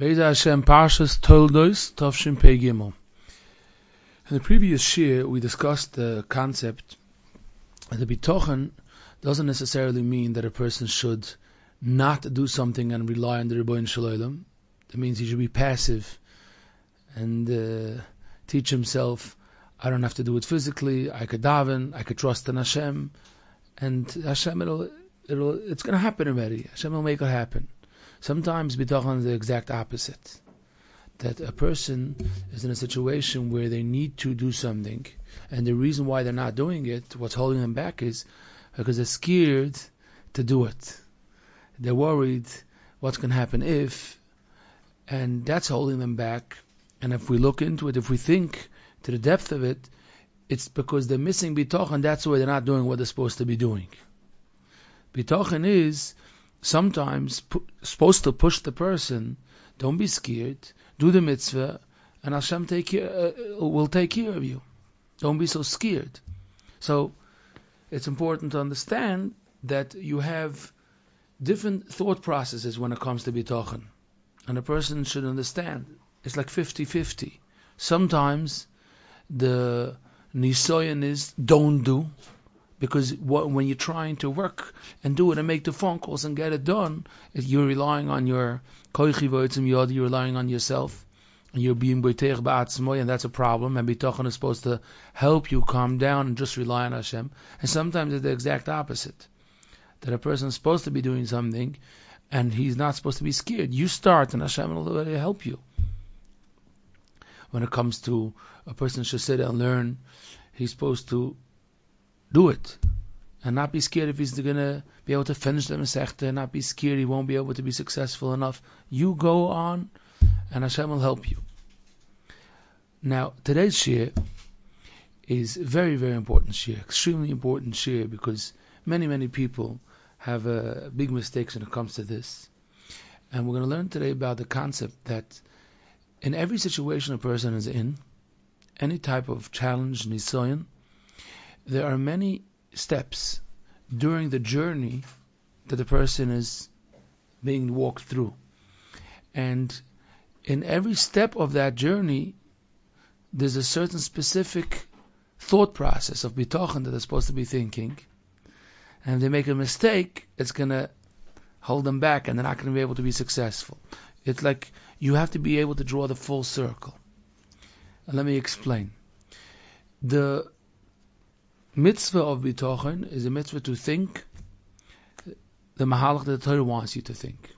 Veda Hashem Parshas Toldos Tovshin Pei Gimel. In the previous shir, we discussed the concept that the Bitachon doesn't necessarily mean that a person should not do something and rely on the Rebbeinu Shalom. That means he should be passive and teach himself, I don't have to do it physically, I could daven, I could trust in Hashem, and Hashem, it's going to happen already. Hashem will make it happen. Sometimes Bitachon is the exact opposite. That a person is in a situation where they need to do something, and the reason why they're not doing it, what's holding them back, is because they're scared to do it. They're worried what's going to happen if, and that's holding them back. And if we look into it, if we think to the depth of it, it's because they're missing Bitachon, that's why they're not doing what they're supposed to be doing. Bitachon is sometimes supposed to push the person, don't be scared, do the mitzvah, and Hashem will take care of you. Don't be so scared. So it's important to understand that you have different thought processes when it comes to Bitachon. And a person should understand, it's like 50-50. Sometimes the nisoyan is don't do, because when you're trying to work and do it and make the phone calls and get it done, you're relying on your koichi v'otzim yod, you're relying on yourself, and you're being boiteich ba'atzmoy, and that's a problem. And Bitachon is supposed to help you calm down and just rely on Hashem. And sometimes it's the exact opposite, that a person is supposed to be doing something and he's not supposed to be scared. You start and Hashem will help you. When it comes to a person should sit and learn, he's supposed to do it and not be scared if he's going to be able to finish the Masechta, and not be scared he won't be able to be successful enough. You go on and Hashem will help you. Now, today's shir is very, very important shir, extremely important shir, because many people have big mistakes when it comes to this. And we're going to learn today about the concept that in every situation a person is in, any type of challenge, nisoyan, there are many steps during the journey that the person is being walked through. And in every step of that journey, there's a certain specific thought process of Bitachon that they're supposed to be thinking. And if they make a mistake, it's going to hold them back and they're not going to be able to be successful. It's like you have to be able to draw the full circle. And let me explain. The mitzvah of Bitachon is a mitzvah to think the mahalach that the Torah wants you to think.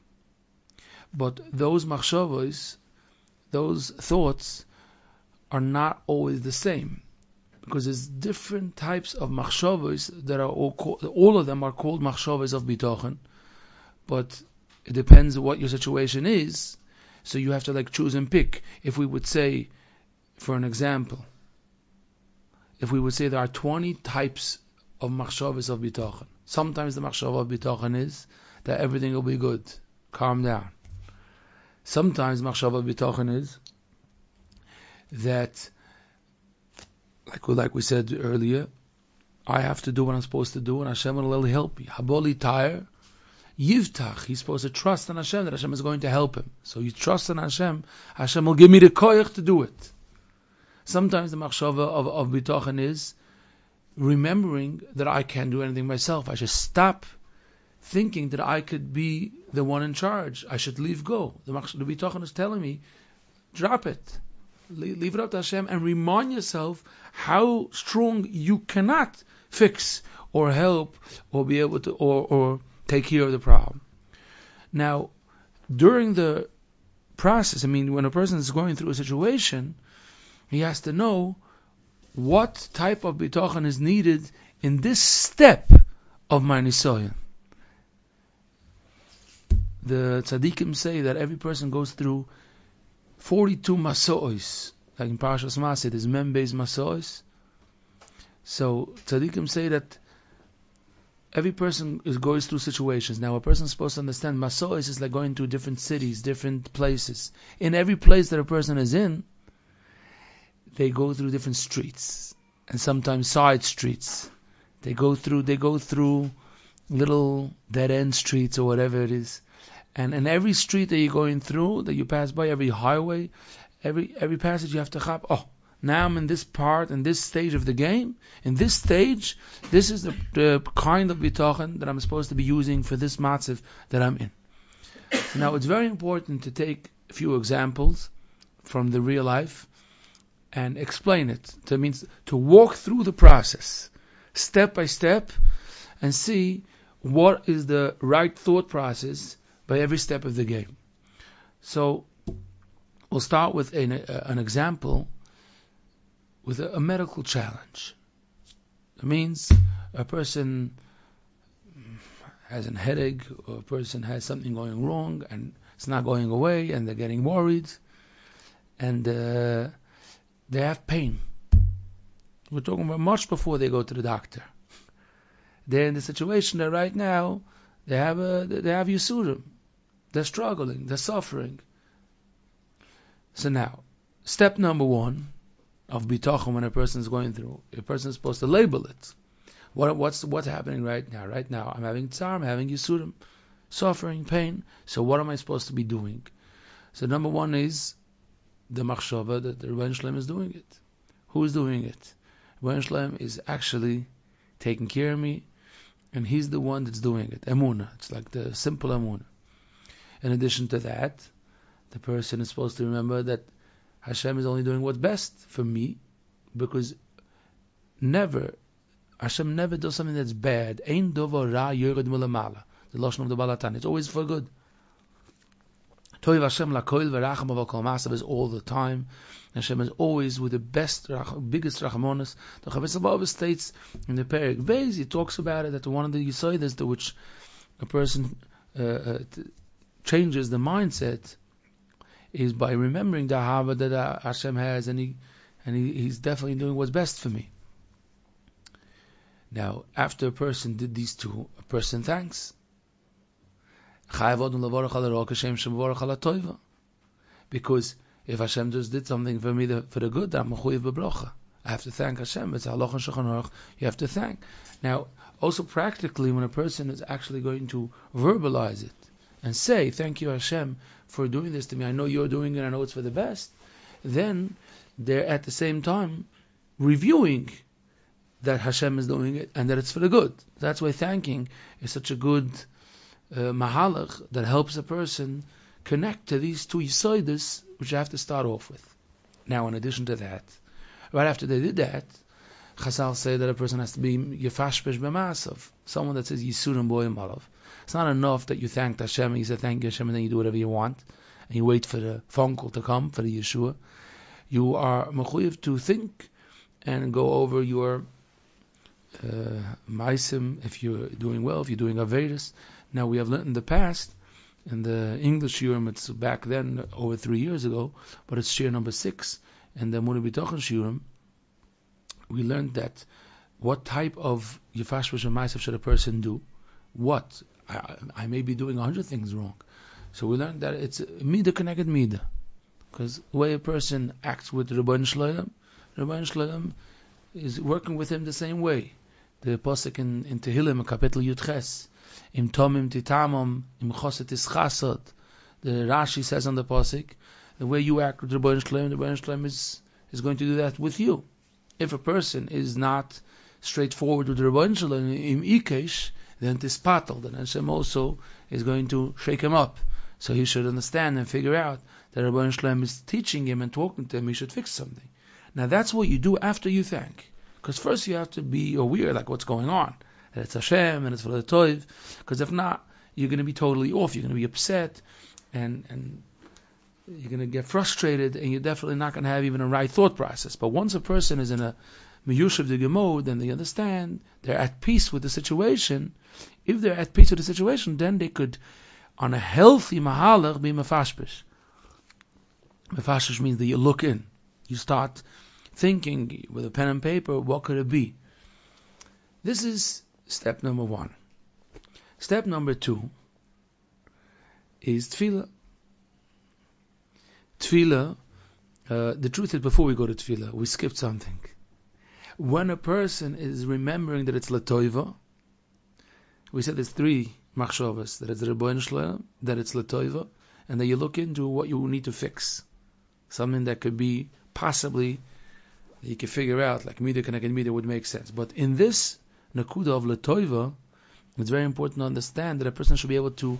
But those machshavos, those thoughts, are not always the same, because there's different types of machshavos that are all of them are called machshavos of Bitachon, but it depends what your situation is. So you have to choose and pick. If we would say, for an example, if we would say there are 20 types of machshavos of Bitachon, sometimes the machshavah of Bitachon is that everything will be good, calm down. Sometimes machshavah of Bitachon is that, like we said earlier, I have to do what I'm supposed to do, and Hashem will help me. Haboli tire, yivtach. He's supposed to trust in Hashem that Hashem is going to help him. So you trust in Hashem, Hashem will give me the koyach to do it. Sometimes the machshava of Bitachon is remembering that I can't do anything myself. I should stop thinking that I could be the one in charge. I should leave go. The Bitachon is telling me, drop it. Leave it up to Hashem and remind yourself how strong you cannot fix or help or be able to or take care of the problem. Now, during the process, when a person is going through a situation, he has to know what type of Bitachon is needed in this step of my nisoyan. The tzaddikim say that every person goes through 42 masois. Like in Parashas Maseh, there's Membeis masois. So tzaddikim say that every person goes through situations. Now a person is supposed to understand masois is like going to different cities, different places. In every place that a person is in, they go through different streets, and sometimes side streets. They go through little dead end streets or whatever it is, And in every street that you're going through, that you pass by, every highway, every passage you have to chap. Oh, now I'm in this part, in this stage of the game. In this stage, this is the kind of bitachon that I'm supposed to be using for this matziv that I'm in. So now it's very important to take a few examples from the real life and explain it. That means to walk through the process, step by step, and see what is the right thought process by every step of the game. So we'll start with an example with a medical challenge. It means a person has a headache, or a person has something going wrong and it's not going away, and they're getting worried, and they have pain. We're talking about much before they go to the doctor. They're in the situation that right now they have Yisurim. They're struggling, they're suffering. So now, step number one of bitachon when a person is going through, a person is supposed to label it. What's happening right now? Right now, I'm having tsar, I'm having Yisurim, suffering, pain. So what am I supposed to be doing? So number one is the machshava that the Rebbeinu Shalom is doing it. Who is doing it? Rebbeinu Shalom is actually taking care of me, and He's the one that's doing it. Emunah. It's like the simple emunah. In addition to that, the person is supposed to remember that Hashem is only doing what's best for me, because Hashem never does something that's bad. Ein dovar ra yored milamala. The lashon of the Balatan. It's always for good. Toiv Hashem lakoil v'racham aval kol masav is all the time. Hashem is always with the best, biggest rachamonis. The Chavetz Levavos states in the Perek Beis, he talks about it, that one of the yisodas to which a person changes the mindset is by remembering the ahava that Hashem has, and He's definitely doing what's best for me. Now, after a person did these two, a person thanks. Because if Hashem just did something for me for the good, I'm mechuyev b'brocha. I have to thank Hashem. It's halach and shulchan aruch. You have to thank. Now, also practically, when a person is actually going to verbalize it and say, "Thank you, Hashem, for doing this to me. I know you're doing it. I know it's for the best." Then they're at the same time reviewing that Hashem is doing it and that it's for the good. That's why thanking is such a good mahalach that helps a person connect to these two yisodas, which you have to start off with. Now, in addition to that, right after they did that, Chazal say that a person has to be yefashpesh b'masav, someone that says yisurim boim alav. It's not enough that you thanked Hashem and you say thank you Hashem and then you do whatever you want and you wait for the phone call to come, for the Yeshua. You are mechuyev to think and go over your maisim, if you're doing well, if you're doing averis. Now, we have learned in the past, in the English shiurim, it's back then, over 3 years ago, but it's shiur number 6, in the Emunah Bitachon shiurim, we learned that what type of yefashpesh ma'asav should a person do? What? I may be doing 100 things wrong. So we learned that it's midah connected midah. Because the way a person acts with Rebbeinu Shalom is working with him the same way. The pasuk in Tehillim, Kapitel Yudches, Im tomim titamam, im choset ischasot. The Rashi says on the pasuk, the way you act with Rebbeinu Shalom is going to do that with you. If a person is not straightforward with Rebbeinu Shalom, im ikesh, then tispatel, then Hashem also is going to shake him up. So he should understand and figure out that Rebbeinu Shalom is teaching him and talking to him, he should fix something. Now that's what you do after you thank. Because first you have to be aware, like what's going on. That it's Hashem and it's for the Toiv. Because if not, you're going to be totally off. You're going to be upset and you're going to get frustrated, and you're definitely not going to have even a right thought process. But once a person is in a miyushav de mode and they understand, they're at peace with the situation. If they're at peace with the situation, then they could, on a healthy mahalach, be mefashpish. Mefashpish means that you look in. You start thinking with a pen and paper, what could it be? This is step number 1. Step number 2 is tefillah. Tefillah, the truth is, before we go to tefillah, we skipped something. When a person is remembering that it's latoiva, We said there's three machshavas, that it's Rebbeinu Shalom, that it's Latoiva, and that you look into what you need to fix. Something that could be possibly, that you can figure out, like Mida connected Mida would make sense. But in this Nakuda of Latoiva, it's very important to understand that a person should be able to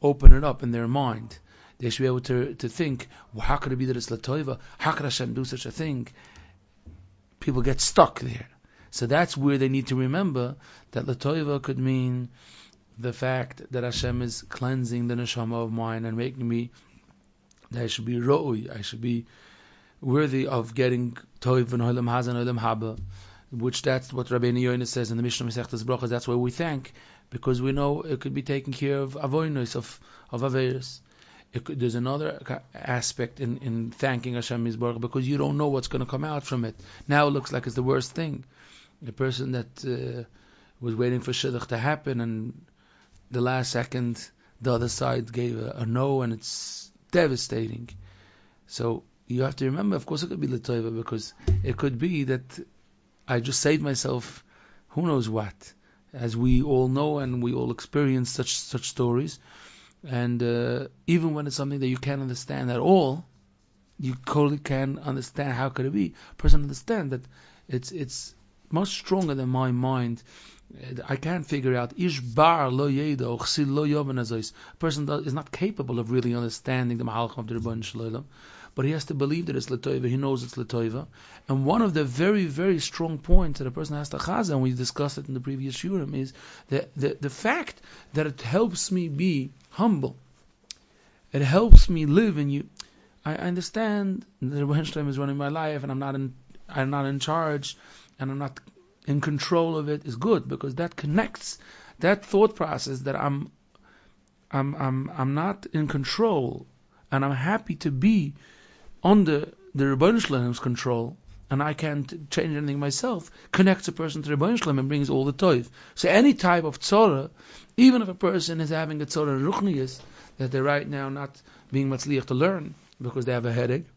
open it up in their mind. They should be able to think, well, how could it be that it's Latoiva? How could Hashem do such a thing? People get stuck there. So that's where they need to remember that Latoiva could mean the fact that Hashem is cleansing the neshama of mine and making me, that I should be ro'ui, I should be worthy of getting toiv and olam hazan olam haba, which that's what Rabbeinu Yoina says in the Mishnah Masechtas Brachas. That's why we thank, because we know it could be taken care of avonos of averos. There's another aspect in thanking Hashem Yisborach, because you don't know what's going to come out from it. Now it looks like it's the worst thing. The person that was waiting for shidduch to happen, and the last second the other side gave a no, and it's devastating. So you have to remember, of course it could be l'toiva, because it could be that I just saved myself who knows what, as we all know and we all experience such stories. And even when it's something that you can't understand at all, you totally can understand. How could it be? A person understand that it's much stronger than my mind. I can't figure out. Ish bar lo yedo chsil lo yoven azois. A person is not capable of really understanding the mahalchim of the Rebbeinu Shalom, but he has to believe that it's letoiva. He knows it's letoiva. And one of the very, very strong points that a person has to chaz, and we discussed it in the previous shurim, is the fact that it helps me be humble. It helps me live in you. I understand that the Rebbeinu Shalom is running my life, and I'm not in charge, and I'm not in control of it. Is good, because that connects that thought process that I'm not in control, and I'm happy to be under the Rebbeinu Shalom's control, and I can't change anything myself. Connects a person to the Rebbeinu Shalom and brings all the toiv. So any type of tzorah, even if a person is having a tzorah ruchnius that they're right now not being matzliach to learn because they have a headache,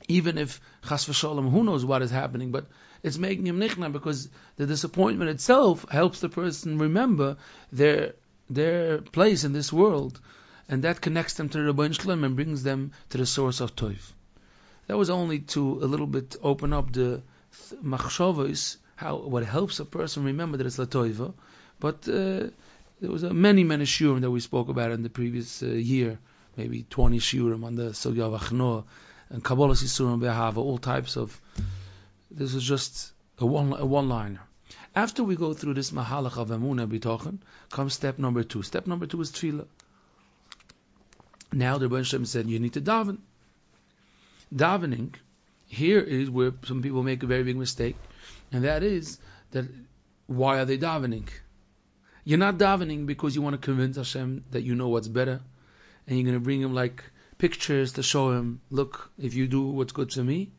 even if chas v'sholom, who knows what is happening, but it's making him nichna, because the disappointment itself helps the person remember their place in this world, and that connects them to the Rebbeinu Shalom and brings them to the source of toiv. That was only to a little bit open up the machshavos, what helps a person remember that it's latoiva. But there was many shurim that we spoke about in the previous year, maybe 20 shurim on the sugya of achnoah and kabbalah sisurim behava, all types of. This is just a one-liner. After we go through this mahalach of emunah bitachon, comes step number 2. Step number 2 is tefillah. Now the Rebbeinu Shalom said you need to daven. Davening, here is where some people make a very big mistake, and that is that why are they davening? You're not davening because you want to convince Hashem that you know what's better, and you're going to bring him like pictures to show him, look, if you do what's good to me,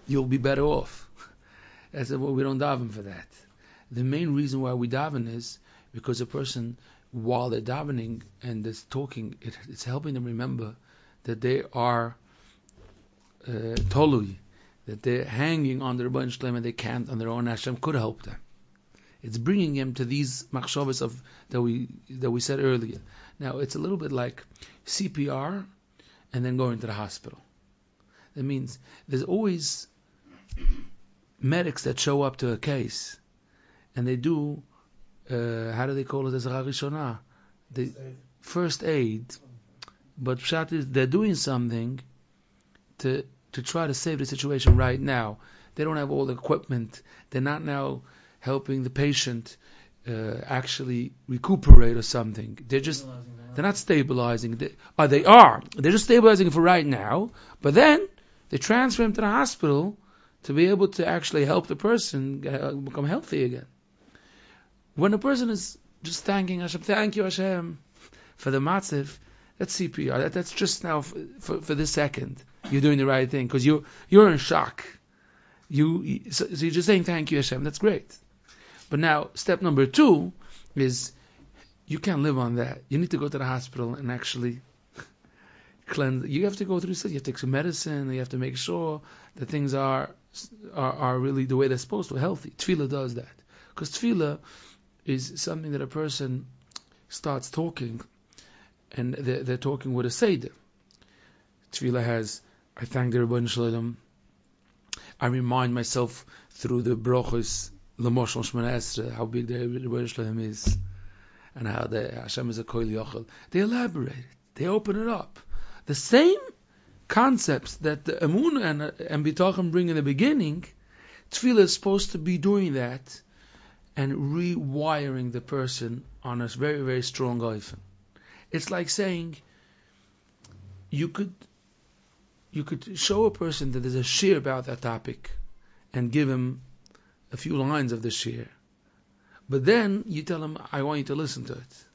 you'll be better off. I said, well, we don't daven for that. The main reason why we daven is because a person, while they're davening and they're talking, it's helping them remember that they are tolui, that they're hanging on the Rebbeinu Shalom and they can't on their own. Hashem could help them. It's bringing them to these machshavos of that we said earlier. Now it's a little bit like CPR and then going to the hospital. That means there's always medics that show up to a case and they do how do they call it, as Rishonah, the first aid. But pshat is they're doing something to try to save the situation right now. They don't have all the equipment. They're not now helping the patient actually recuperate or something. They're not stabilizing. They are. They're just stabilizing for right now. But then they transfer him to the hospital to be able to actually help the person become healthy again. When a person is just thanking Hashem, thank you Hashem for the matziv, that's CPR. That's just now for this second. You're doing the right thing because you're in shock. So you're just saying thank you Hashem. That's great. But now step number 2 is you can't live on that. You need to go to the hospital and actually cleanse. You have to go through this. You have to take some medicine. You have to make sure that things are really the way they're supposed to, healthy. Tefillah does that. Because tefillah, is something that a person starts talking, and they're talking with a seder. Tefillah has, I thank the Rebbeinu Shalom. I remind myself through the brachos, L'moshel Shemona Esrei, how big the Rebbeinu Shalom is, and how the Hashem is a Kol Yochel. They elaborate it. They open it up. The same concepts that the Emunah and Bitachon bring in the beginning, Tefillah is supposed to be doing that and rewiring the person on a very, very strong oifen. It's like saying you could show a person that there's a shir about that topic and give him a few lines of the shir. But then you tell him, I want you to listen to it.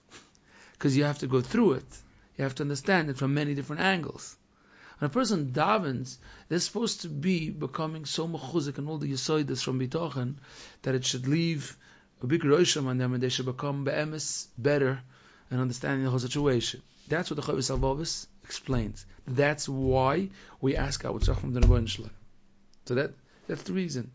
Because you have to go through it. You have to understand it from many different angles. When a person davens, they're supposed to be becoming so mechuzik and all the yisoides from Bitachon that it should leave a big rosham on them and they should become be'emes better and understanding the whole situation. That's what the Chavis Alvavis explains. That's why we ask our tzach from the Rebbeinu Shalom. So that's the reason.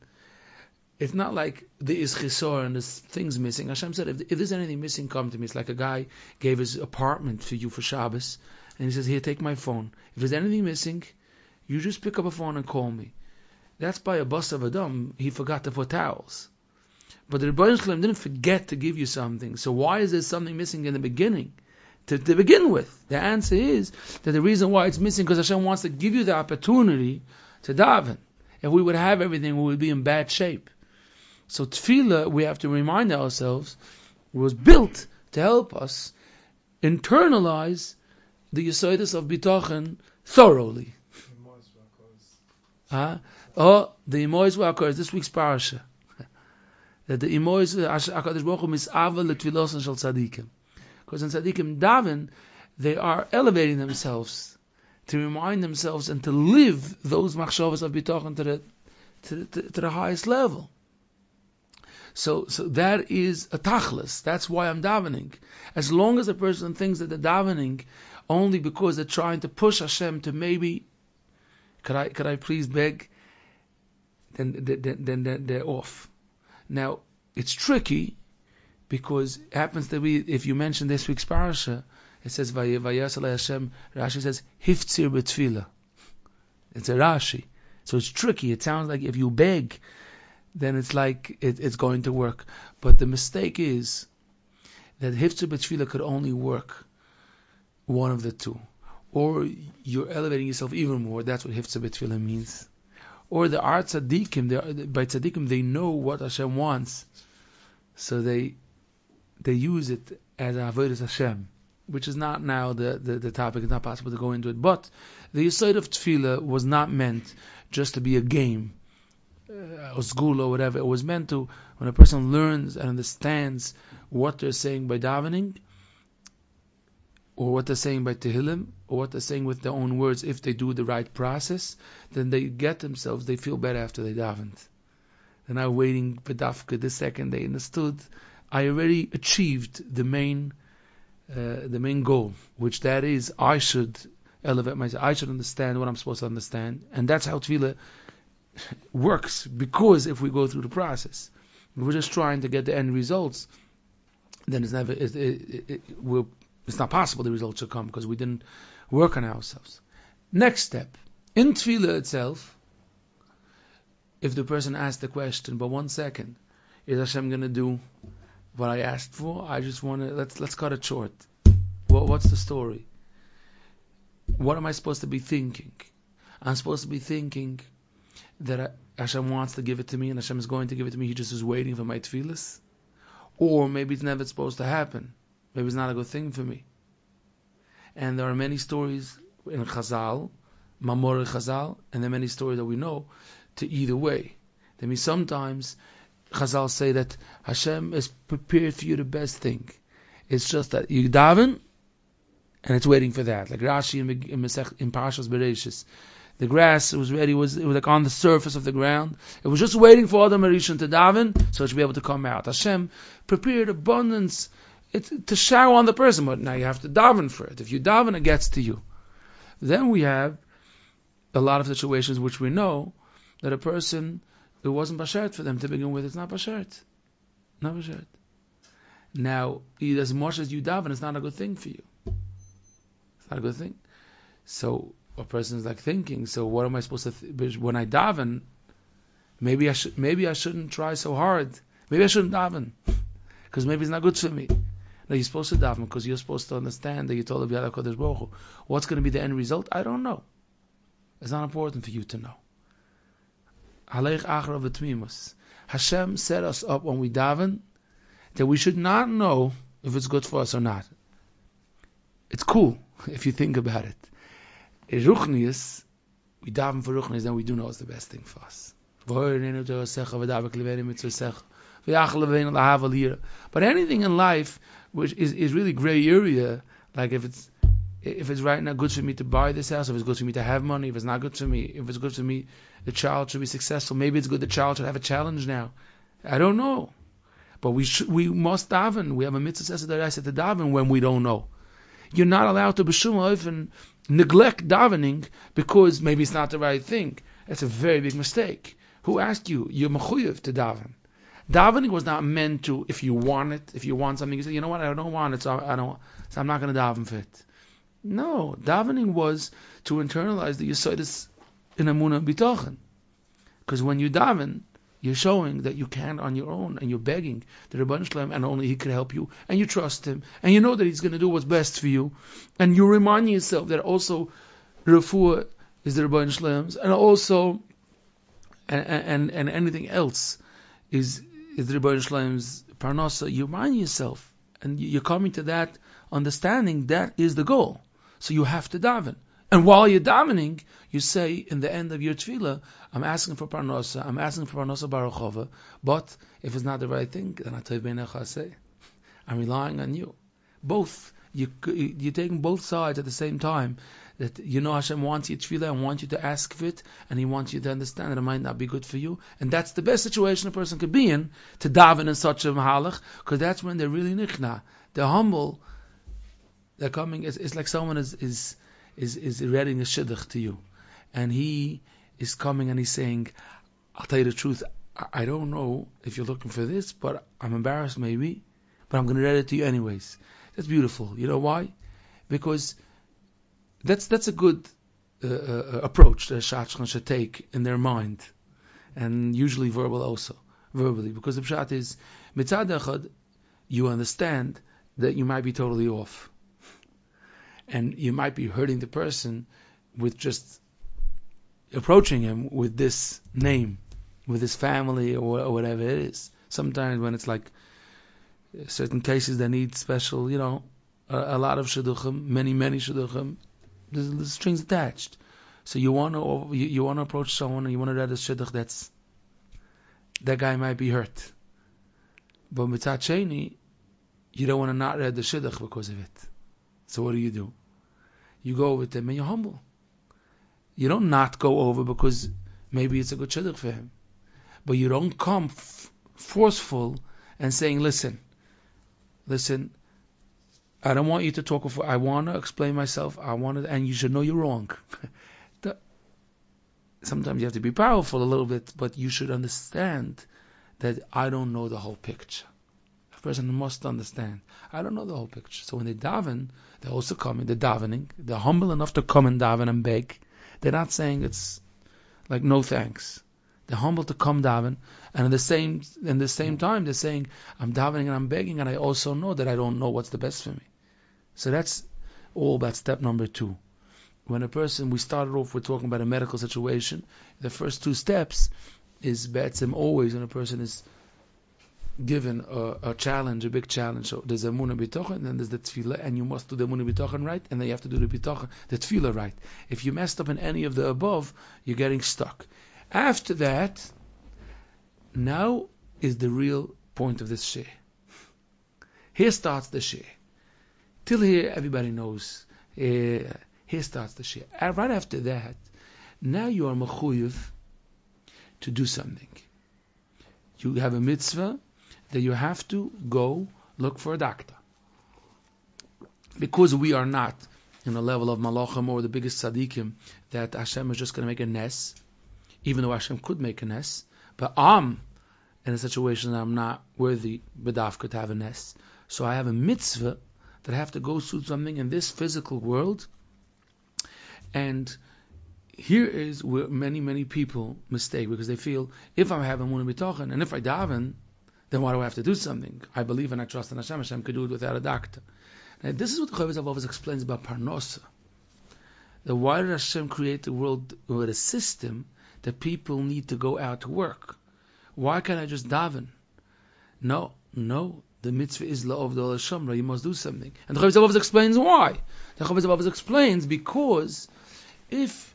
It's not like there is chisor and there's things missing. Hashem said, if there's anything missing, come to me. It's like a guy gave his apartment for you for Shabbos, and he says, here, take my phone. If there's anything missing, you just pick up a phone and call me. That's by a bus of Adam. He forgot to put towels. But the Rebbeinu Shalom didn't forget to give you something. So why is there something missing in the beginning? To begin with, the answer is that the reason why it's missing because Hashem wants to give you the opportunity to daven. If we would have everything, we would be in bad shape. So tefillah, we have to remind ourselves, was built to help us internalize the yisoidus of bitachon thoroughly. The imois v'akor, this week's parasha. That the imois HaKadosh Baruch Hu mis'ava l'tfilosan shel tzadikim. Because in tzadikim daven, they are elevating themselves to remind themselves and to live those machshavos of bitachon to the highest level. So that is a tachlis. That's why I'm davening. As long as a person thinks that they're davening only because they're trying to push Hashem to maybe, could I please beg, then they're off. Now it's tricky because it happens to be, if you mention this week's parasha, it says Vayasale Hashem. Rashi says Hiftzir b'tfila. It's a Rashi, so it's tricky. It sounds like if you beg, then it's like it's going to work. But the mistake is that Hiftzir b'tfila could only work one of the two. Or you're elevating yourself even more. That's what Hiftzir b'tfila means. Or the Ar Tzadikim, by Tzadikim, they know what Hashem wants. So they use it as Avodas Hashem, which is not now the topic. It's not possible to go into it. But the Yisod of Tefillah was not meant just to be a game, or school or whatever. It was meant to, when a person learns and understands what they're saying by davening, or what they're saying by Tehillim, or what they're saying with their own words, if they do the right process, then they get themselves, they feel better after they davened. They're not waiting for dafka the second they understood. I already achieved the main goal, which that is, I should elevate myself, I should understand what I'm supposed to understand, and that's how Tefillah works, because if we go through the process, if we're just trying to get the end results, then it's not possible the results should come, because we didn't work on ourselves. Next step, in Tefillah itself, if the person asks the question, but 1 second, is Hashem going to do what I asked for? I just want to, let's cut it short. What's the story? What am I supposed to be thinking? I'm supposed to be thinking that Hashem wants to give it to me and Hashem is going to give it to me. He just is waiting for my tefillas. Or maybe it's never supposed to happen. Maybe it's not a good thing for me. And there are many stories in Chazal, Mamor Chazal, and there are many stories that we know to either way. That means sometimes Chazal say that Hashem has prepared for you the best thing. It's just that you daven, and it's waiting for that. Like Rashi in Parashas Bereshis, the grass was ready. It was like on the surface of the ground. It was just waiting for Adam Rishon to daven, so it should be able to come out. Hashem prepared abundance to shower on the person, but now you have to daven for it. If you daven, it gets to you. Then we have a lot of situations which we know that a person, it wasn't bashert for them to begin with. It's not bashert. Not bashert. Now, as much as you daven, it's not a good thing for you. It's not a good thing. So a person is like thinking, so what am I supposed to when I daven? Maybe I shouldn't try so hard. Maybe I shouldn't daven because maybe it's not good for me. No, you're supposed to daven because you're supposed to understand that you told the Kodesh Baruch Hu. What's going to be the end result? I don't know. It's not important for you to know. Hashem set us up when we daven that we should not know if it's good for us or not. It's cool if you think about it. In Ruchnius, we daven for Ruchnius, then we do know it's the best thing for us. But anything in life which is really gray area, like if it's right now good for me to buy this house, if it's good for me to have money, if it's not good for me, if it's good for me, the child should be successful. Maybe it's good the child should have a challenge now. I don't know. But we must daven. We have a mitzvah that I said to daven when we don't know. You're not allowed to b'shum ofen neglect davening because maybe it's not the right thing. That's a very big mistake. Who asked you? You're mechuyev to daven. Davening was not meant to, if you want it, if you want something, you say, you know what, I don't want it, so I'm not going to daven for it. No, davening was to internalize the yesodis in emunah and bitachon. Because when you daven, you're showing that you can't on your own, and you're begging the Rebbeinu Shalom, and only He can help you, and you trust Him, and you know that He's going to do what's best for you, and you remind yourself that also refuah is the Rebbeinu Shalom's, and also and anything else is the Rebbeinu Shalom's parnasa. You remind yourself, and you're coming to that understanding that is the goal. So you have to daven. And while you're davening, you say in the end of your tefillah, I'm asking for parnasa, baruchova, but if it's not the right thing, then I'm relying on you. Both, you're taking both sides at the same time, that you know Hashem wants you tefillah and wants you to ask for it, and He wants you to understand that it might not be good for you, and that's the best situation a person could be in, to daven in such a mahalach, because that's when they're really nichna, they're humble, they're coming, it's like someone is reading a shidduch to you, and he is coming and he's saying, I'll tell you the truth, I don't know if you're looking for this, but I'm embarrassed maybe, but I'm going to read it to you anyways. That's beautiful. You know why? Because that's a good approach that a shachar should take in their mind, and usually verbally, because the pshat is, mitzad echad, you understand that you might be totally off. And you might be hurting the person with just approaching him with this name, with his family or whatever it is. Sometimes when it's like certain cases that need special, a lot of shidduchim, many shidduchim, there's strings attached. So you want to approach someone and you want to read a shidduch that guy might be hurt. But mitzat sheni, you don't want to not read the shidduch because of it. So what do? You go with him and you're humble. You don't not go over because maybe it's a good shidduch for him. But you don't come forceful and saying, listen, I don't want you to talk before. I want to explain myself. And you should know you're wrong. Sometimes you have to be powerful a little bit, but you should understand that I don't know the whole picture. Person must understand, I don't know the whole picture. So when they daven, they're also coming, they're davening, they're humble enough to come and daven and beg. They're not saying it's like no thanks. They're humble to come daven, and in the same time they're saying, I'm davening and I'm begging, and I also know that I don't know what's the best for me. So that's all about step number 2. When we started off with talking about a medical situation, the first 2 steps is betzim always when a person is given a challenge, a big challenge. So there's emunah bitachon, and then there's the tefillah, and you must do the emunah bitachon right, and then you have to do the bitachon, the tefillah right. If you messed up in any of the above, you're getting stuck. After that, now is the real point of this shir. Here starts the shir. Till here, everybody knows. Here starts the shir. Right after that, now you are mechuyev to do something. You have a mitzvah that you have to go look for a doctor. Because we are not in a level of malachim or the biggest tzaddikim that Hashem is just going to make a nes, even though Hashem could make a nes, but I'm in a situation that I'm not worthy b'dafka to have a nes. So I have a mitzvah that I have to go through something in this physical world. And here is where many people mistake, because they feel, if I have Emunah Bitachon, and if I daven, then why do I have to do something? I believe and I trust in Hashem. Hashem could do it without a doctor. Now, this is what the Chovos HaLevavos explains about Parnosa. That why did Hashem create the world with a system that people need to go out to work? Why can't I just daven? No. The mitzvah is la'ov dol shamra. You must do something. And the Chovos HaLevavos explains why. The Chovos HaLevavos explains because if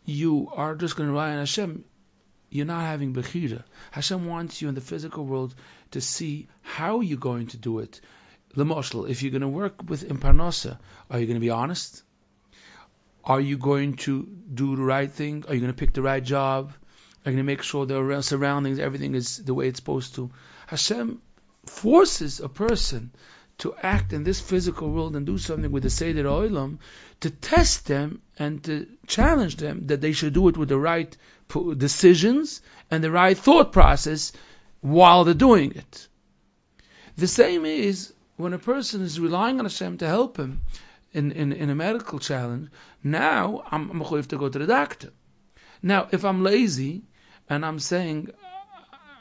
you are just going to rely on Hashem, you're not having bechira. Hashem wants you in the physical world to see how you're going to do it. L'moshel, if you're going to work with Parnosa, are you going to be honest? Are you going to do the right thing? Are you going to pick the right job? Are you going to make sure the surroundings, everything is the way it's supposed to? Hashem forces a person to act in this physical world and do something with the Seder Olam, to test them and to challenge them that they should do it with the right decisions and the right thought process while they're doing it. The same is when a person is relying on Hashem to help him in a medical challenge. Now I'm going to have to go to the doctor. Now, if I'm lazy and I'm saying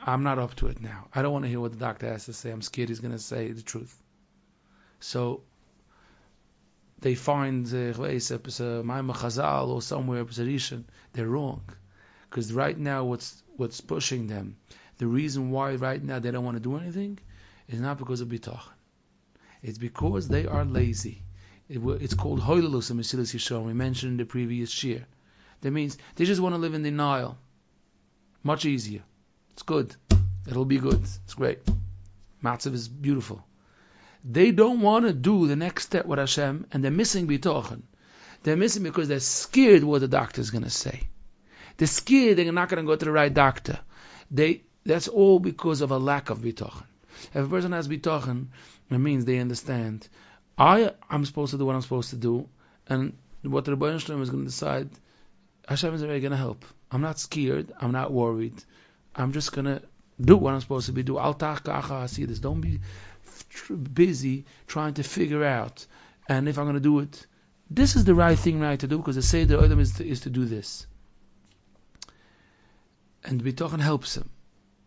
I'm not up to it now, I don't want to hear what the doctor has to say, I'm scared he's going to say the truth. So they find Maimah Chazal or somewhere they're wrong, because right now what's pushing them, the reason why right now they don't want to do anything, is not because of bitachon. It's because they are lazy. It's called hoilulus and mesilas yesharim. We mentioned in the previous year. That means they just want to live in denial. Much easier. It's good. It'll be good. It's great. Matzav is beautiful. They don't want to do the next step with Hashem, and they're missing bitachon. They're missing because they're scared what the doctor is going to say. They're scared they're not going to go to the right doctor. That's all because of a lack of bitachon. If a person has bitachon, it means they understand, I'm supposed to do what I'm supposed to do, and what the Rebbeinu Shalom is going to decide, Hashem is already going to help. I'm not scared. I'm not worried. I'm just going to do what I'm supposed to be doing. Don't be busy trying to figure out, and if I'm going to do it, this is the right thing to do, because the Seder Olam is to do this. And Bitachon helps him.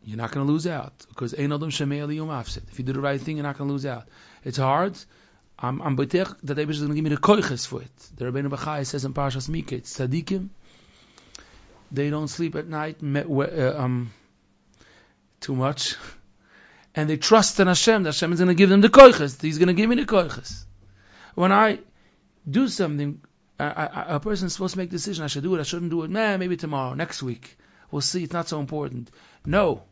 You're not going to lose out, because Ein Adam Shemei Aliyum Afset. If you do the right thing, you're not going to lose out. It's hard. I'm betech that Eibush is going to give me the koiches for it. The Rabbeinu Bachai says in Parashas Miketz, Tzadikim, they don't sleep at night too much, and they trust in Hashem that Hashem is going to give them the koiches. He's going to give me the koiches. When I do something, a person is supposed to make a decision. I should do it. I shouldn't do it. Maybe tomorrow, next week. We'll see. It's not so important. No.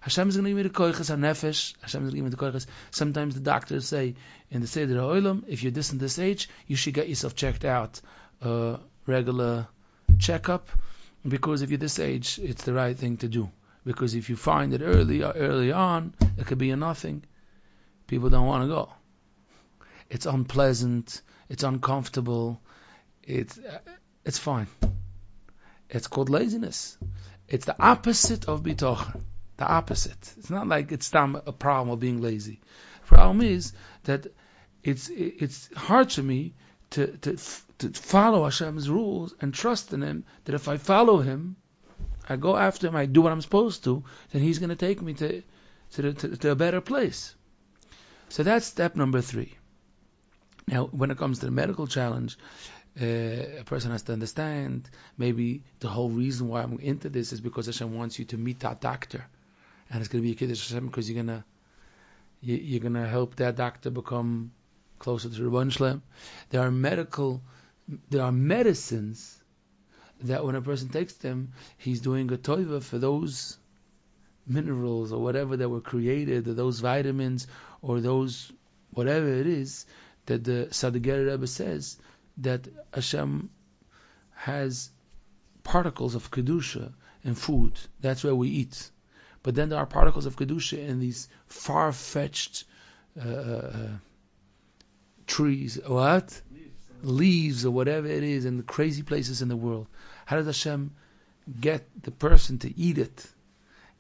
Hashem is going to give me the koiches ha-nefesh. Hashem is going to give me the koiches. Sometimes the doctors say, in the Seder HaOlam, if you're this and this age, you should get yourself checked out. Regular checkup. Because if you're this age, it's the right thing to do. Because if you find it early on, it could be a nothing. People don't want to go. It's unpleasant. It's uncomfortable. It's fine. It's called laziness. It's the opposite of bitachon. The opposite. It's not like it's a problem of being lazy. The problem is that it's hard to me to follow Hashem's rules and trust in Him, that if I follow Him, I go after Him, I do what I'm supposed to, then He's going to take me to a better place. So that's step number 3. Now, when it comes to the medical challenge, a person has to understand maybe the whole reason why I'm into this is because Hashem wants you to meet that doctor, and it's going to be a Kiddush Hashem because you're gonna help that doctor become closer to the Rebbeinu Shalom. There are medicines that when a person takes them, he's doing a toiva for those minerals or whatever that were created, or those vitamins or those whatever it is that the Sadiger Rebbe says that Hashem has particles of Kedusha in food. That's where we eat. But then there are particles of Kedusha in these far-fetched trees. What? Leaves or whatever it is in the crazy places in the world. How does Hashem get the person to eat it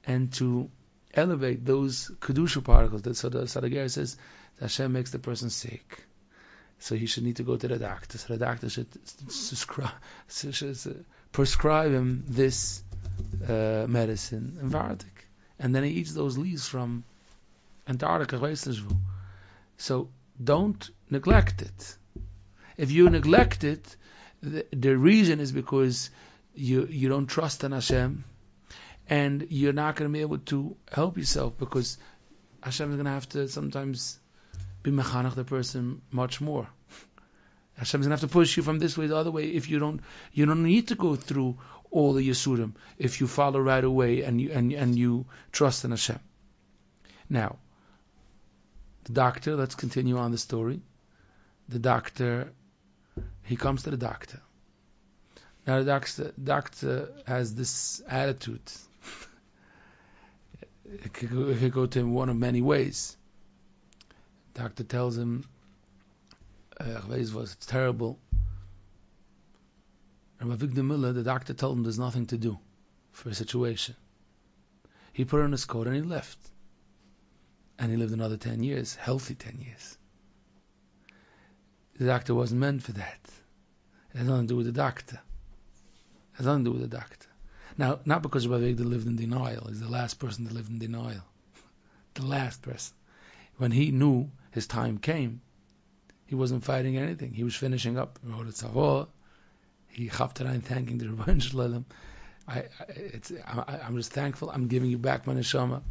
and to elevate those kedusha particles. So the Sarager says that Hashem makes the person sick, so he should need to go to the doctor. So the doctor should prescribe him this medicine, and then he eats those leaves from Antarctica. So don't neglect it. If you neglect it, the reason is because you don't trust in Hashem, and you're not going to be able to help yourself, because Hashem is going to have to sometimes be mechanech the person much more. Hashem is going to have to push you from this way to the other way. If you don't need to go through all the Yisurim if you follow right away and you trust in Hashem. Now, the doctor. Let's continue on the story. The doctor. He comes to the doctor. Now the doctor has this attitude. It could go to him one of many ways. Doctor tells him, it's terrible. And Avigdor Miller, the doctor told him there's nothing to do for a situation. He put on his coat and he left. And he lived another 10 years, healthy 10 years. The doctor wasn't meant for that. It has nothing to do with the doctor. It has nothing to do with the doctor. Now, not because Rabbi Avigdor lived in denial. He's the last person to live in denial. The last person. When he knew his time came, he wasn't fighting anything. He was finishing up. He wrote a tzavor. He chaftarein thanking the Rebbeinu Shalom. I'm just thankful. I'm giving you back my neshama.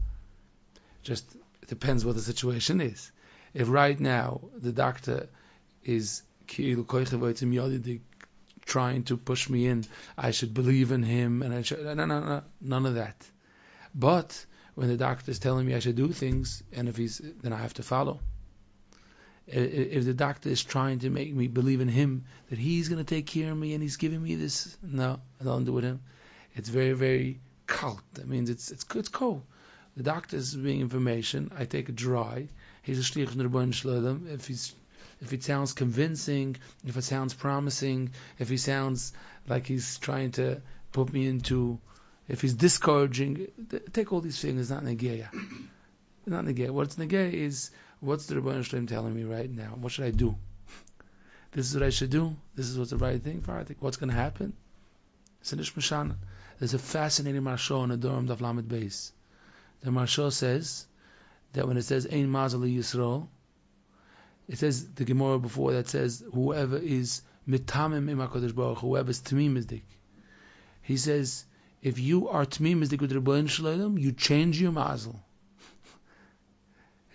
Just it depends what the situation is. If right now the doctor is trying to push me in, I should believe in him, and I should no, none of that. But when the doctor is telling me I should do things, and then I have to follow. If the doctor is trying to make me believe in him, that he's going to take care of me and he's giving me this, no, I don't do it with him. It's very, very cold. That means it's cold. The doctor is giving information. I take it dry. He's a shliach from the Rebbeinu Shalom. If it sounds convincing, if it sounds promising, if he sounds like he's trying to put me into, if he's discouraging, take all these things. It's not negeya. Not negeya. What's negeya is, what's the Rebbeinu Shalom telling me right now? What should I do? This is what I should do. This is what's the right thing. What's going to happen? There's a fascinating marshal in the Durham Daf Lamed Beis. The marshal says that when it says Ein Mazel Yisrael, it says the Gemara before that says whoever is mitamim im HaKadosh Baruch Hu, whoever is tmimizdik. He says if you are tmimizdik with Rebbeinu Shalom, you change your mazel.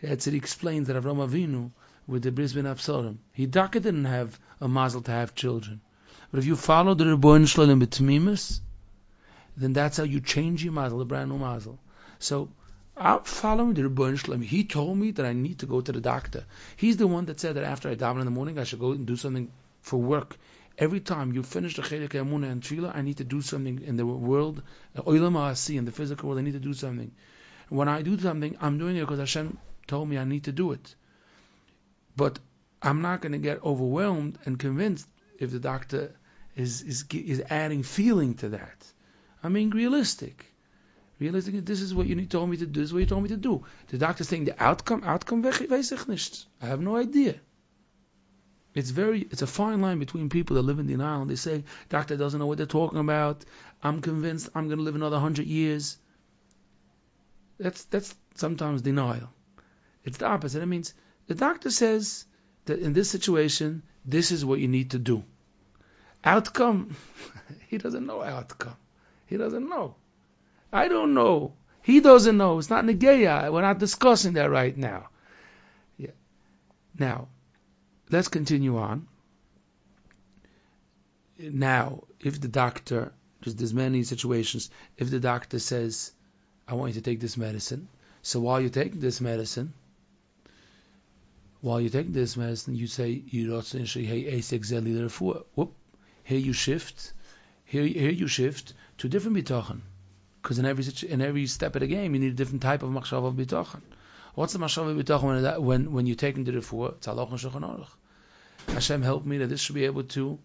That's it. He explains that Avram Avinu with the Bris Ben Absalom, he didn't have a mazel to have children, but if you follow the Rebbeinu Shalom with tmimus, then that's how you change your mazel, the brand new mazel. So I'm following the Rebbeinu Shalom. He told me that I need to go to the doctor. He's the one that said that after I daven in the morning, I should go and do something for work. Every time you finish the Chelek Emunah and Tefillah, I need to do something in the world, Olam Ha'asi, in the physical world. I need to do something. When I do something, I'm doing it because Hashem told me I need to do it. But I'm not going to get overwhelmed and convinced if the doctor is adding feeling to that. I'm being realistic. Realistically, this is what you told me to do. This is what you told me to do. The doctor's saying the outcome weiß ich nicht. I have no idea. It's a fine line between people that live in denial and they say, doctor doesn't know what they're talking about. I'm convinced I'm going to live another 100 years. That's sometimes denial. It's the opposite. It means the doctor says that in this situation, this is what you need to do. Outcome, he doesn't know outcome. He doesn't know. I don't know. He doesn't know. It's not negeya. We're not discussing that right now. Yeah. Now, let's continue on. Now, if the doctor, there's many situations, if the doctor says, I want you to take this medicine, so while you're taking this medicine, you say, whoop, here you shift to different bitachon. Because in every step of the game, you need a different type of machshava of bitachon. What's the machshava of bitachon when you're taking the refuah? It's halach and shulchan aruch. Hashem help me that this should be able to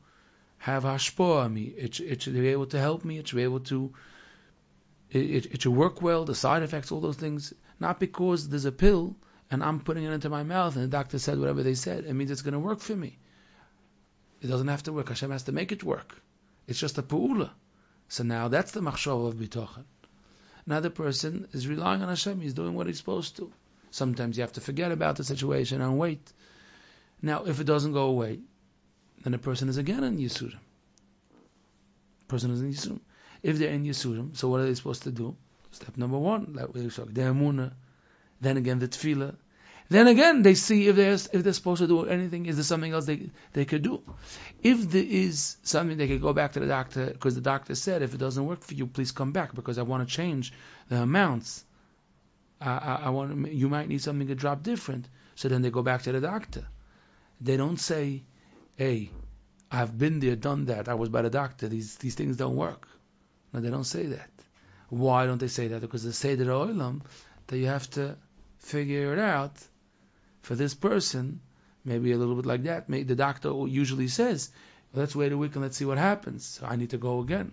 have hashpah on me. It should be able to help me. It should be able to it should work well, the side effects, all those things, not because there's a pill and I'm putting it into my mouth and the doctor said whatever they said. It means it's going to work for me. It doesn't have to work. Hashem has to make it work. It's just a pu'ula. So now that's the machshava of bitachon. Now the person is relying on Hashem. He's doing what he's supposed to. Sometimes you have to forget about the situation and wait. Now, if it doesn't go away, then the person is again in Yisurim. Person is in Yisurim. If they're in Yisurim, so what are they supposed to do? Step number one, like we talked, the emunah. Then again, the tefillah. Then again, they see if they're supposed to do anything. Is there something else they could do? If there is something, they could go back to the doctor, because the doctor said, if it doesn't work for you, please come back, because I want to change the amounts. You might need something to drop different. So then they go back to the doctor. They don't say, hey, I've been there, done that, I was by the doctor, these things don't work. No, they don't say that. Why don't they say that? Because they say to the olam that you have to figure it out for this person, maybe a little bit like that. The doctor usually says, let's wait a week and let's see what happens. So I need to go again.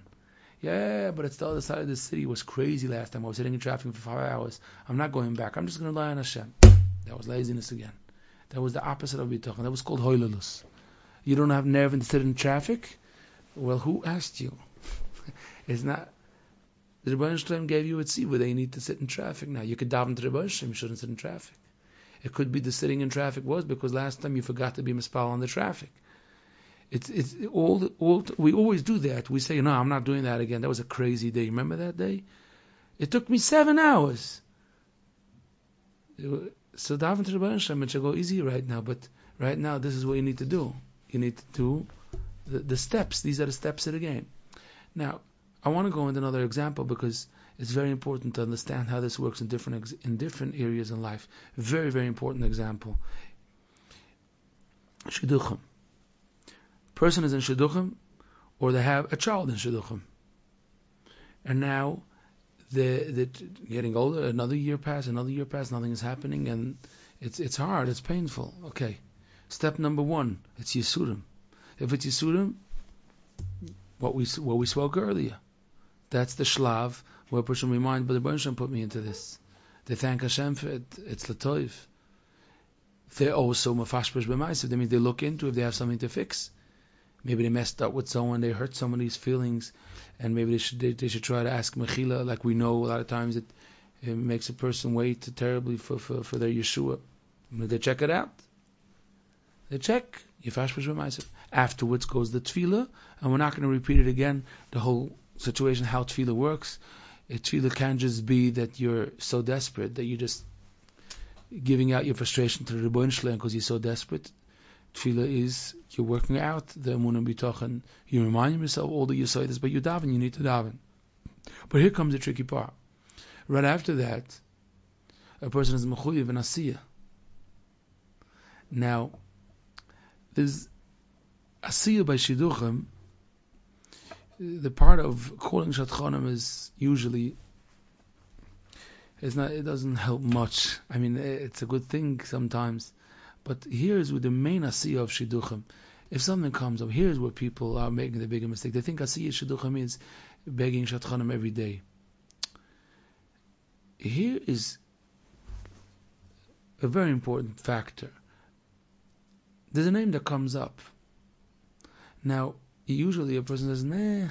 Yeah, but it's the other side of the city. It was crazy last time. I was sitting in traffic for 5 hours. I'm not going back. I'm just going to rely on Hashem. That was laziness again. That was the opposite of bitachon. That was called hoilulus. You don't have nerve to sit in traffic? Well, who asked you? It's not. The Rebbeinu Shalom gave you a tzivah that you need to sit in traffic now. You could daven to the Rebbeinu Shalom, you shouldn't sit in traffic. It could be the sitting in traffic was because last time you forgot to be mispal on the traffic. It's all. We always do that. We say, no, I'm not doing that again. That was a crazy day. Remember that day? It took me 7 hours. So daven to the Rebbeinu Shalom, it should go easy right now. But right now, this is what you need to do. You need to do the steps. These are the steps of the game. Now, I want to go into another example because it's very important to understand how this works in different areas in life. Very, very important example. Shidduchim. Person is in Shidduchim, or they have a child in Shidduchim. And now, they're getting older, another year passed, nothing is happening, and it's hard, it's painful. Okay. Step number one, it's Yisurim. If it's Yisurim, what we spoke earlier, that's the shlav where a person reminds, but the Rebbeinu Shalom put me into this. They thank Hashem for it. It's latoiv. They're also mafashpash b'maisav. That means they look into if they have something to fix. Maybe they messed up with someone, they hurt somebody's feelings, and maybe they should try to ask mechila. Like we know a lot of times it makes a person wait terribly for their Yeshua. They check it out. They check. Yifashpash b'maisav. Afterwards goes the tefillah, and we're not going to repeat it again. The whole situation, how tefillah works. Tefillah can just be that you're so desperate that you're just giving out your frustration to the Rebbeinu Shalom because you're so desperate. Tefillah is you're working out the emunah bitachon. You remind yourself all the yesodis, but you daven. You need to daven. But here comes the tricky part. Right after that, a person is mechuyev and asiyah. Now, there's asiyah by shidduchim. The part of calling shatchanim is usually it doesn't help much. I mean, it's a good thing sometimes, but here's with the main asiyah of shidduchim. If something comes up, here's where people are making the bigger mistake. They think asiyah shidduchim means begging shatchanim every day. Here is a very important factor. There's a name that comes up. Now, usually a person says, nah,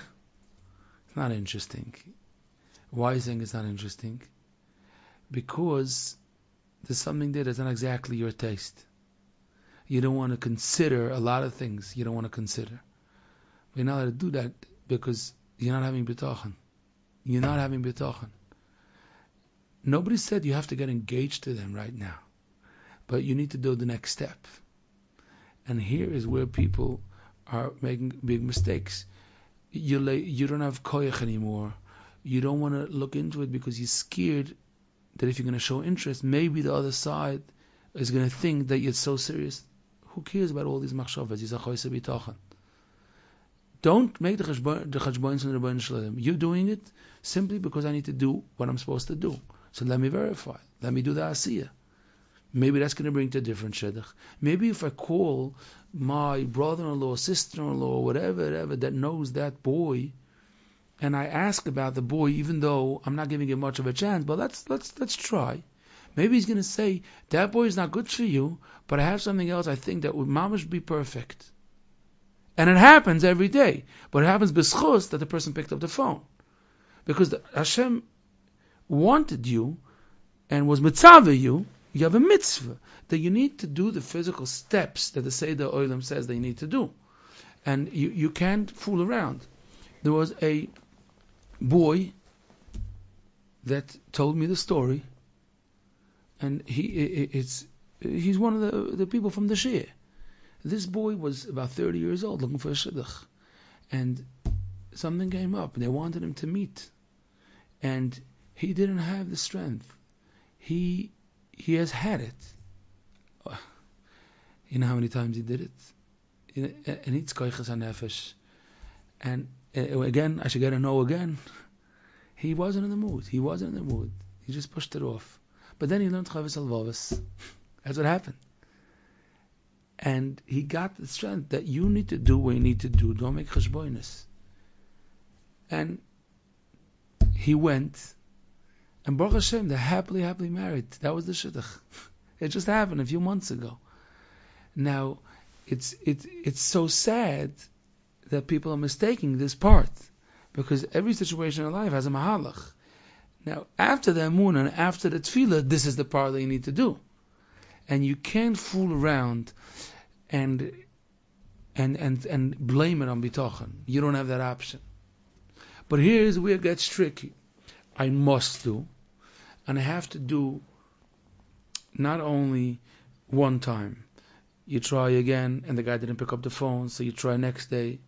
it's not interesting. Why are you saying it's not interesting? Because there's something there that's not exactly your taste. You don't want to consider a lot of things you don't want to consider. But you're not allowed to do that because you're not having bitachon. You're not having bitachon. Nobody said you have to get engaged to them right now. But you need to do the next step. And here is where people are making big mistakes. You don't have koyach anymore. You don't want to look into it because you're scared that if you're going to show interest, maybe the other side is going to think that you're so serious. Who cares about all these machshavas? Don't make the cheshbonos in the Rebbeinu Shalom. You're doing it simply because I need to do what I'm supposed to do. So let me verify. Let me do the asiyah. Maybe that's going to bring to a different shidduch. Maybe if I call my brother-in-law, sister-in-law, whatever, that knows that boy, and I ask about the boy, even though I'm not giving him much of a chance, but let's try. Maybe he's going to say, that boy is not good for you, but I have something else I think that would mamash be perfect. And it happens every day. But it happens b'schus that the person picked up the phone. Because Hashem wanted you and was mitzvah you have a mitzvah that you need to do the physical steps that the Seder Olam says that you need to do. And you can't fool around. There was a boy that told me the story, and he's one of the people from the Shia. This boy was about 30 years old looking for a shidduch, and something came up. They wanted him to meet, and he didn't have the strength. He has had it. You know how many times he did it? And it's koiches hanefesh. And again, I should get a no again. He wasn't in the mood. He just pushed it off. But then he learned Chavis al-Vavis. That's what happened. And he got the strength that you need to do what you need to do. Don't make cheshboinus. And he went, and Baruch Hashem, they're happily married. That was the shidduch. It just happened a few months ago. Now, it's so sad that people are mistaking this part, because every situation in life has a mahalach. Now, after the emunah and after the tefillah, this is the part that you need to do. And you can't fool around and blame it on bitachon. You don't have that option. But here's where it gets tricky. I must do, and I have to do not only one time. You try again, and the guy didn't pick up the phone, so you try next day.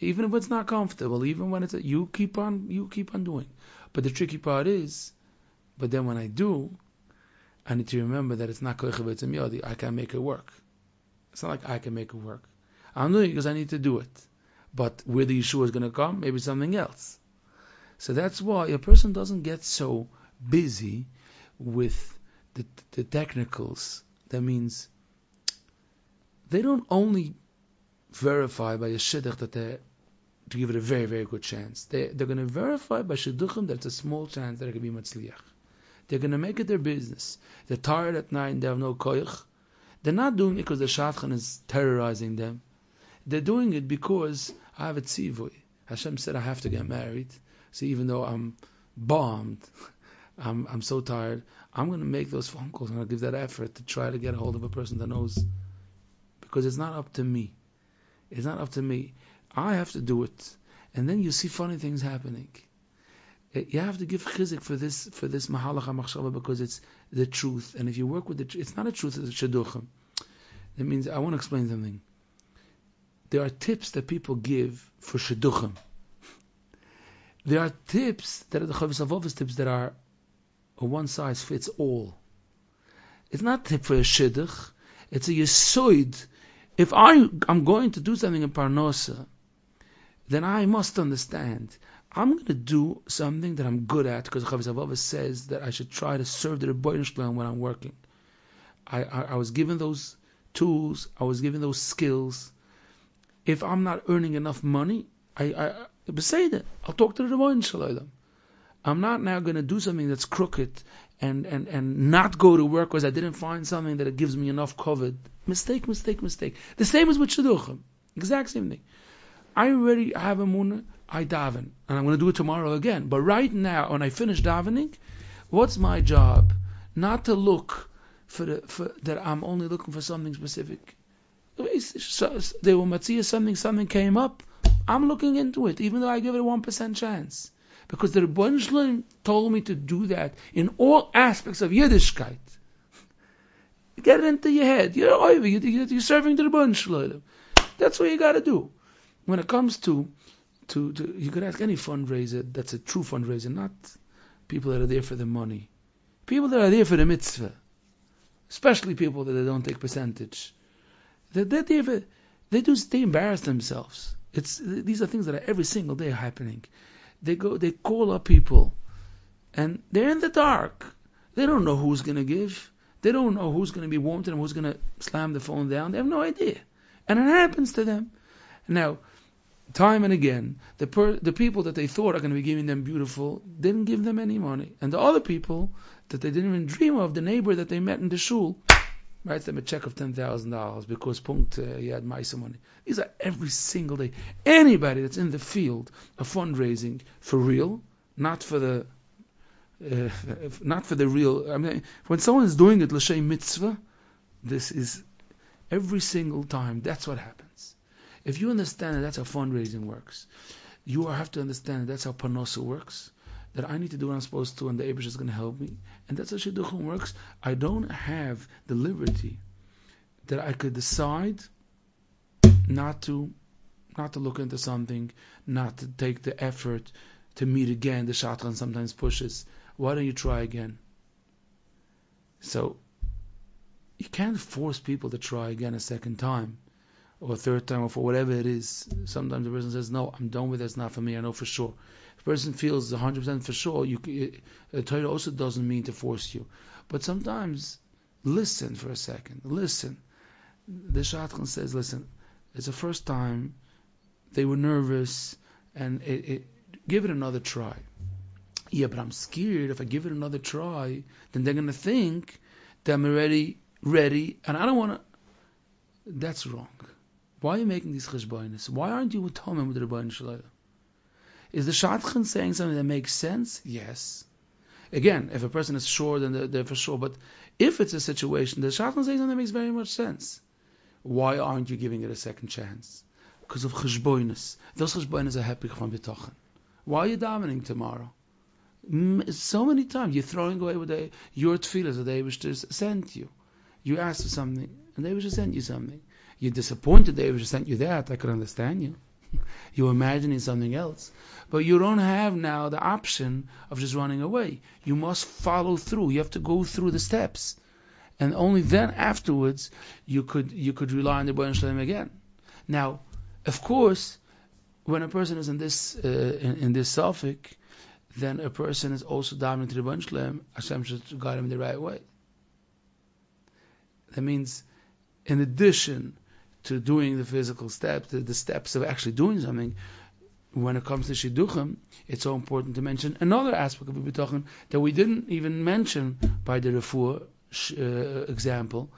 Even if it's not comfortable, even when it's you keep on doing. But the tricky part is, but then when I do, I need to remember that it's not koicha b'etzem yodi. I can't make it work. It's not like I can make it work. I'm doing it because I need to do it. But where the Yeshua is going to come, maybe something else. So that's why a person doesn't get so busy with the technicals. That means they don't only verify by a shidduch that to give it a very, very good chance. They're going to verify by shidduchim that it's a small chance that it can be matzliach. They're going to make it their business. They're tired at night and they have no koyach. They're not doing it because the shadchan is terrorizing them. They're doing it because I have a tzivui. Hashem said I have to get married. So even though I'm bombed, I'm so tired, I'm going to make those phone calls. I'm going to give that effort to try to get a hold of a person that knows. Because it's not up to me. It's not up to me. I have to do it. And then you see funny things happening. You have to give chizik for this mahalach hamachshava, because it's the truth. And if you work with the truth, it's not a truth, it's a shidduchim. That means, I want to explain something. There are tips that people give for shidduchim. There are tips that are the Chavis Avovas tips that are a one size fits all. It's not a tip for a shidduch. It's a yesoid. If I'm going to do something in Parnosa, then I must understand I'm going to do something that I'm good at, because Chavis Avovas says that I should try to serve the Rebbeinu Shalom when I'm working. I was given those tools, I was given those skills. If I'm not earning enough money, I'll say that. I'll talk to the Rebbeinu Shalom. I'm not now going to do something that's crooked and not go to work because I didn't find something that it gives me enough covered. Mistake. The same is with shidduchim. Exact same thing. I already have a munah, I daven, and I'm going to do it tomorrow again. But right now, when I finish davening, what's my job? Not to look for that I'm only looking for something specific. They will matzia something came up. I'm looking into it, even though I give it a 1% chance. Because the Rebbeinu Shalom told me to do that in all aspects of Yiddishkeit. Get it into your head. You're serving the Rebbeinu Shalom. That's what you got to do. When it comes to you could ask any fundraiser that's a true fundraiser, not people that are there for the money. People that are there for the mitzvah. Especially people that they don't take percentage. They're there for, they embarrass themselves. These are things that are every single day happening. They call up people, and they're in the dark. They don't know who's going to give. They don't know who's going to be warm to them, who's going to slam the phone down. They have no idea. And it happens to them. Now, time and again, the people that they thought are going to be giving them beautiful didn't give them any money, and the other people that they didn't even dream of, the neighbor that they met in the shul, writes them a check of $10,000 because he had Maisa money. These are every single day. Anybody that's in the field of fundraising for real, not for the real. I mean, when someone is doing it l'shem mitzvah, this is every single time. That's what happens. If you understand that that's how fundraising works, you have to understand that that's how panosa works. That I need to do what I'm supposed to, and the Eibush is going to help me. And that's how shidduchim works. I don't have the liberty that I could decide not to look into something, not to take the effort to meet again. The shotgun sometimes pushes. Why don't you try again? So you can't force people to try again a second time, or a third time, or for whatever it is. Sometimes the person says, "No, I'm done with it. It's not for me. I know for sure." If a person feels 100% for sure, the Torah also doesn't mean to force you. But sometimes, listen for a second. Listen. The shotgun says, "Listen, it's the first time. They were nervous, and give it another try." Yeah, but I'm scared if I give it another try, then they're going to think that I'm already ready, and I don't want to. That's wrong. Why are you making these cheshbonis? Why aren't you Tomim with the Rebbeinu Shalom? Is the shadchan saying something that makes sense? Yes. Again, if a person is sure, then they're for sure. But if it's a situation, the shadchan saying something that makes very much sense. Why aren't you giving it a second chance? Because of cheshbonis. Those cheshbonis are happy from Bitachon. Why are you davening tomorrow? So many times you're throwing away with your tefillahs that they wish to send you. You asked for something, and they wish to send you something. You're disappointed they wish to send you that. I could understand you. You're imagining something else. But you don't have now the option of just running away. You must follow through. You have to go through the steps. And only then afterwards you could rely on the Rebbeinu Shalom again. Now, of course, when a person is in this suffix, then a person is also davening to the Rebbeinu Shalom. Hashem should guide him in the right way. That means, in addition to doing the physical steps, the steps of actually doing something, when it comes to shidduchim, it's so important to mention another aspect of Bitachon that we didn't even mention by the refuah example,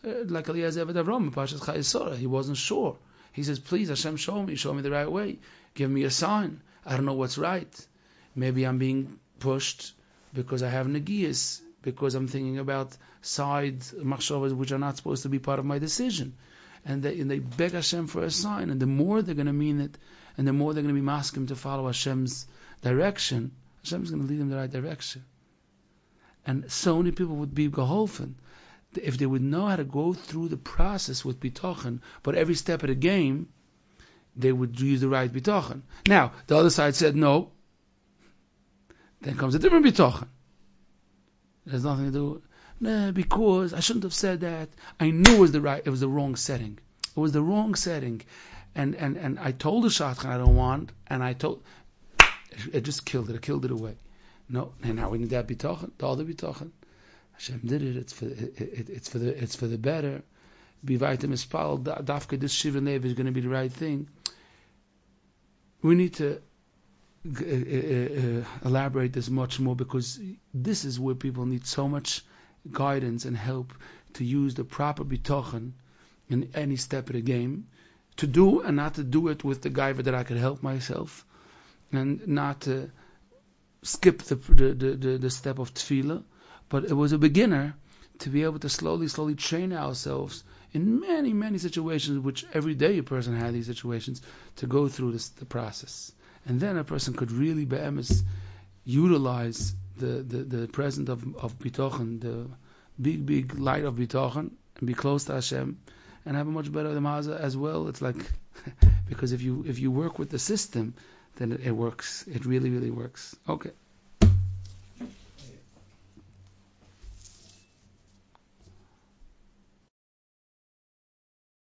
like Eliezer Eved Avram, Pashas Chayei Sarah. He wasn't sure. He says, "Please, Hashem, show me the right way. Give me a sign. I don't know what's right. Maybe I'm being pushed because I have negiyas, because I'm thinking about side machshavas which are not supposed to be part of my decision." And they beg Hashem for a sign, and the more they're going to mean it, and the more they're going to be masking to follow Hashem's direction, Hashem's going to lead them in the right direction. And so many people would be geholfen if they would know how to go through the process with bitachon, but every step of the game, they would use the right bitachon. Now, the other side said no. Then comes a different bitachon. It has nothing to do. No, because I shouldn't have said that. I knew it was the wrong setting. It was the wrong setting. And I told the shadchan I don't want, and it just killed it. It killed it away. No, and now we need that bitachon, the other bitachon. Hashem did it. It's for the better. Bivaytem ispal dafke this shiva nev is going to be the right thing. We need to elaborate this much more, because this is where people need so much guidance and help to use the proper bitachon in any step of the game, to do and not to do it with the gaiva that I could help myself, and not to skip the step of tefillah. But it was a beginner to be able to slowly train ourselves in many situations, which every day a person had these situations, to go through the process. And then a person could really be'emes utilize the presence of bitachon, the big light of bitachon, and be close to Hashem, and have a much better maza as well. It's like, because if you work with the system, then it works. It really works. Okay.